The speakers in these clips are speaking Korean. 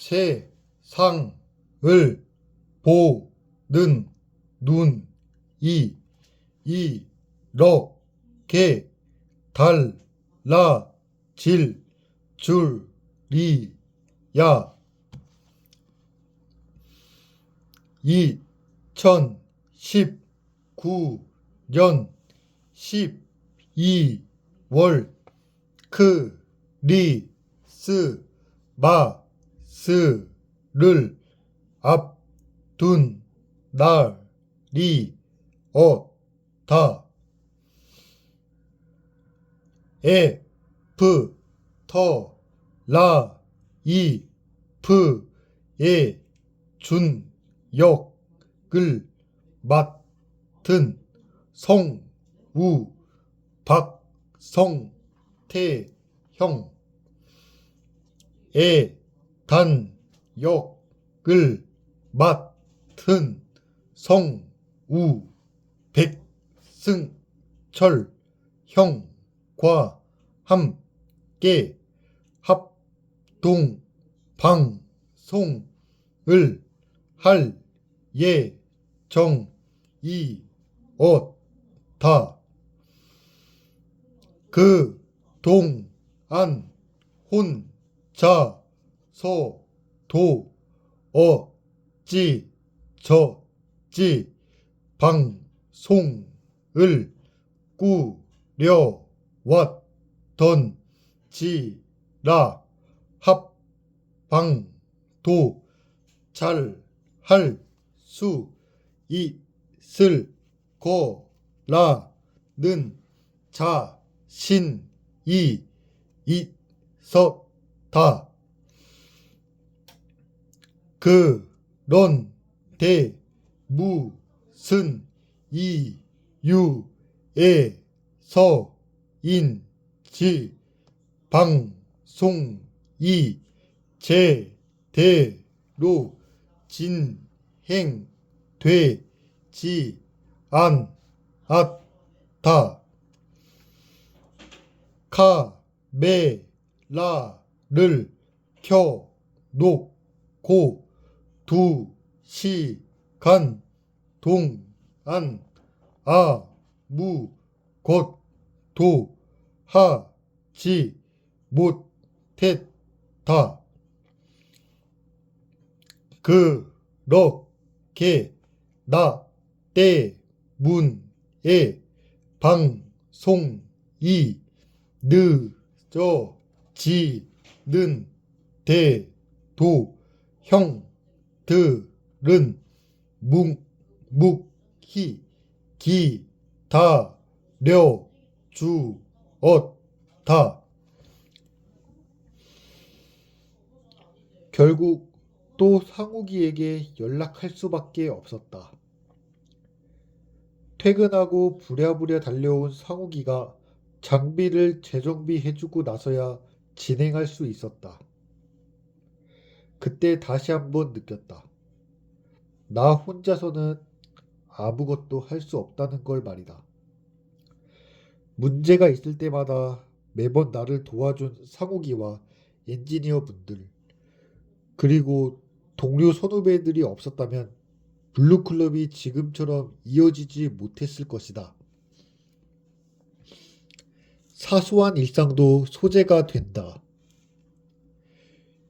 세상을 보는 눈이 이렇게 달라질 줄이야. 2019년 12월 크리스마스를 앞둔 날이었다. 애프터 라이프의 준역을 맡은 성우 박성태형, 애단 역을 맡은 성우 백승철 형과 함께 합동 방송을 할 예정이었다. 그동안 혼자서도 어찌저찌 방송을 꾸려왔던지라 합방도 잘 할 수 있을 거라는 자신이 있었다. 그런데 무슨 이유에서인지 방송이 제대로 진행되지 않았다. 카메라를 켜놓고 2시간 동안 아무것도 하지 못했다. 그렇게 나 때문에 방송이 늦어지는데도 형들은 묵묵히 기다려주었다. 결국 또 상욱이에게 연락할 수밖에 없었다. 퇴근하고 부랴부랴 달려온 상욱이가 장비를 재정비해주고 나서야 진행할 수 있었다. 그때 다시 한번 느꼈다. 나 혼자서는 아무것도 할 수 없다는 걸 말이다. 문제가 있을 때마다 매번 나를 도와준 상욱이와 엔지니어 분들, 그리고 동료 선후배들이 없었다면 블루클럽이 지금처럼 이어지지 못했을 것이다. 사소한 일상도 소재가 된다.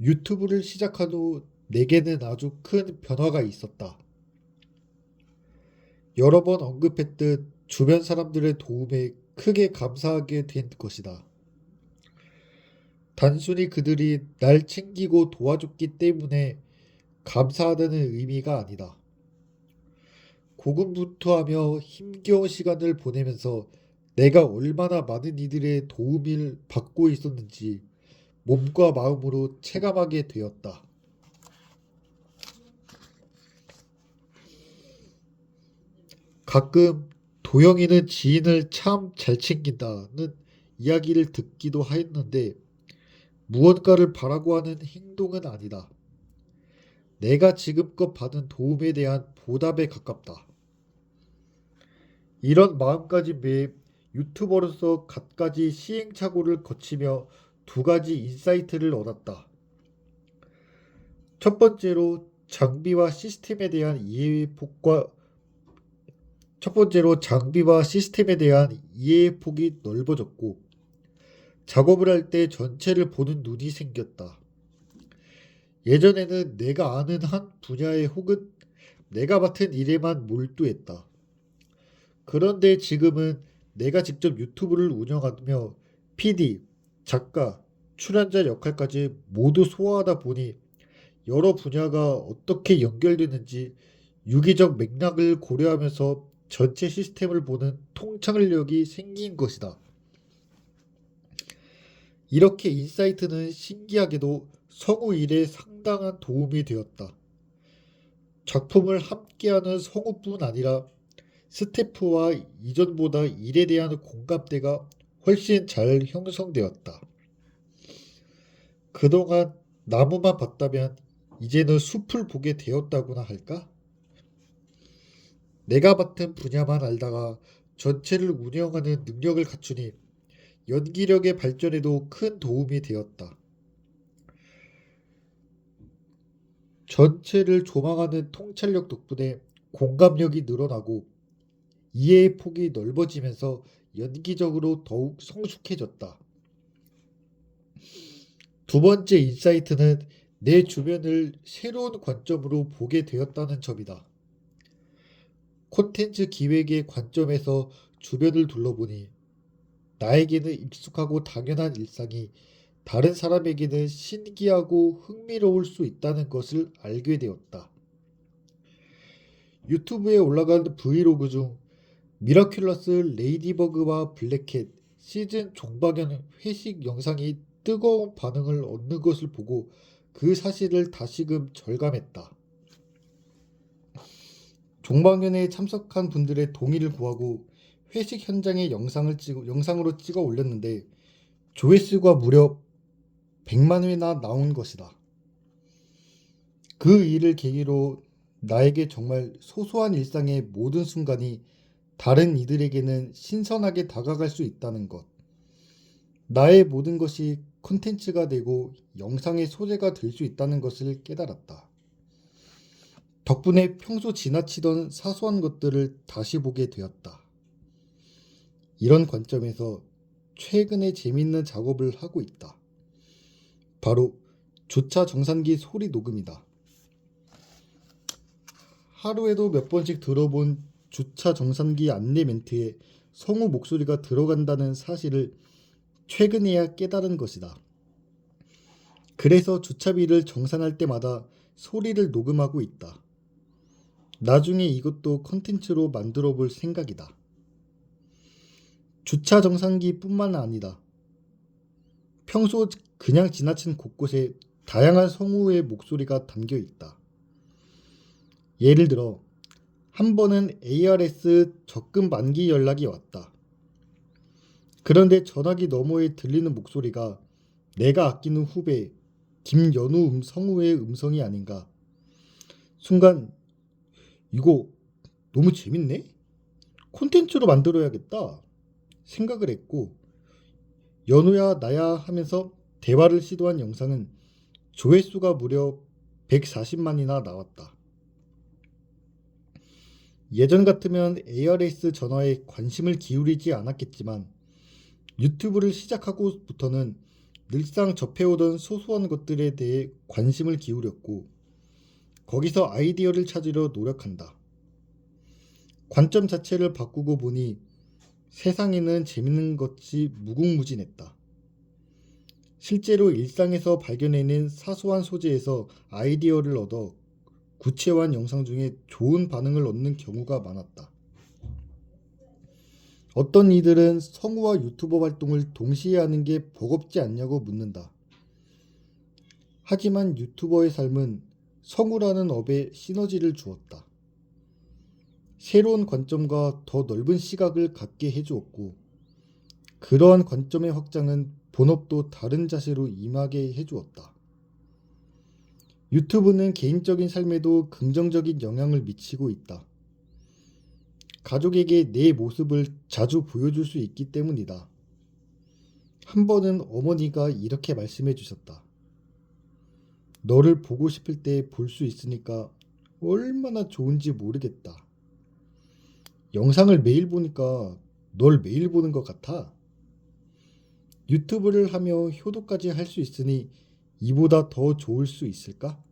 유튜브를 시작한 후 내게는 아주 큰 변화가 있었다. 여러 번 언급했듯 주변 사람들의 도움에 크게 감사하게 된 것이다. 단순히 그들이 날 챙기고 도와줬기 때문에 감사하다는 의미가 아니다. 고군분투하며 힘겨운 시간을 보내면서 내가 얼마나 많은 이들의 도움을 받고 있었는지 몸과 마음으로 체감하게 되었다. 가끔 도영이는 지인을 참 잘 챙긴다는 이야기를 듣기도 하였는데 무언가를 바라고 하는 행동은 아니다. 내가 지금껏 받은 도움에 대한 보답에 가깝다. 이런 마음가짐에 유튜버로서 갖가지 시행착오를 거치며 2가지 인사이트를 얻었다. 첫 번째로 장비와 시스템에 대한 이해의 폭이 넓어졌고, 작업을 할 때 전체를 보는 눈이 생겼다. 예전에는 내가 아는 한 분야에 혹은 내가 맡은 일에만 몰두했다. 그런데 지금은 내가 직접 유튜브를 운영하며 PD, 작가, 출연자 역할까지 모두 소화하다 보니 여러 분야가 어떻게 연결되는지 유기적 맥락을 고려하면서 전체 시스템을 보는 통찰력이 생긴 것이다. 이렇게 인사이트는 신기하게도 성우 일에 상당한 도움이 되었다. 작품을 함께하는 성우뿐 아니라 스태프와 이전보다 일에 대한 공감대가 훨씬 잘 형성되었다. 그동안 나무만 봤다면 이제는 숲을 보게 되었다고나 할까? 내가 맡은 분야만 알다가 전체를 운영하는 능력을 갖추니 연기력의 발전에도 큰 도움이 되었다. 전체를 조망하는 통찰력 덕분에 공감력이 늘어나고 이해의 폭이 넓어지면서 연기적으로 더욱 성숙해졌다. 두 번째 인사이트는 내 주변을 새로운 관점으로 보게 되었다는 점이다. 콘텐츠 기획의 관점에서 주변을 둘러보니 나에게는 익숙하고 당연한 일상이 다른 사람에게는 신기하고 흥미로울 수 있다는 것을 알게 되었다. 유튜브에 올라간 브이로그 중 미라큘러스 레이디버그와 블랙캣 시즌 종방연 회식 영상이 뜨거운 반응을 얻는 것을 보고 그 사실을 다시금 절감했다. 종방연에 참석한 분들의 동의를 구하고 회식 현장의 영상으로 찍어 올렸는데 조회수가 무려 100만 회나 나온 것이다. 그 일을 계기로 나에게 정말 소소한 일상의 모든 순간이 다른 이들에게는 신선하게 다가갈 수 있다는 것. 나의 모든 것이 콘텐츠가 되고 영상의 소재가 될 수 있다는 것을 깨달았다. 덕분에 평소 지나치던 사소한 것들을 다시 보게 되었다. 이런 관점에서 최근에 재밌는 작업을 하고 있다. 바로 주차 정산기 소리 녹음이다. 하루에도 몇 번씩 들어본 주차 정산기 안내 멘트에 성우 목소리가 들어간다는 사실을 최근에야 깨달은 것이다. 그래서 주차비를 정산할 때마다 소리를 녹음하고 있다. 나중에 이것도 컨텐츠로 만들어 볼 생각이다. 주차 정산기 뿐만 아니다. 평소 그냥 지나친 곳곳에 다양한 성우의 목소리가 담겨 있다. 예를 들어 한 번은 ARS 적금 만기 연락이 왔다. 그런데 전화기 너머에 들리는 목소리가 내가 아끼는 후배 김연우 성우의 음성이 아닌가. 순간 이거 너무 재밌네? 콘텐츠로 만들어야겠다 생각을 했고, 연우야 나야 하면서 대화를 시도한 영상은 조회수가 무려 140만이나 나왔다. 예전 같으면 ARS 전화에 관심을 기울이지 않았겠지만 유튜브를 시작하고부터는 늘상 접해오던 소소한 것들에 대해 관심을 기울였고 거기서 아이디어를 찾으려 노력한다. 관점 자체를 바꾸고 보니 세상에는 재밌는 것이 무궁무진했다. 실제로 일상에서 발견해낸 사소한 소재에서 아이디어를 얻어 구체화한 영상 중에 좋은 반응을 얻는 경우가 많았다. 어떤 이들은 성우와 유튜버 활동을 동시에 하는 게 버겁지 않냐고 묻는다. 하지만 유튜버의 삶은 성우라는 업에 시너지를 주었다. 새로운 관점과 더 넓은 시각을 갖게 해주었고 그러한 관점의 확장은 본업도 다른 자세로 임하게 해주었다. 유튜브는 개인적인 삶에도 긍정적인 영향을 미치고 있다. 가족에게 내 모습을 자주 보여줄 수 있기 때문이다. 한 번은 어머니가 이렇게 말씀해 주셨다. 너를 보고 싶을 때 볼 수 있으니까 얼마나 좋은지 모르겠다. 영상을 매일 보니까 널 매일 보는 것 같아. 유튜브를 하며 효도까지 할 수 있으니 이보다 더 좋을 수 있을까?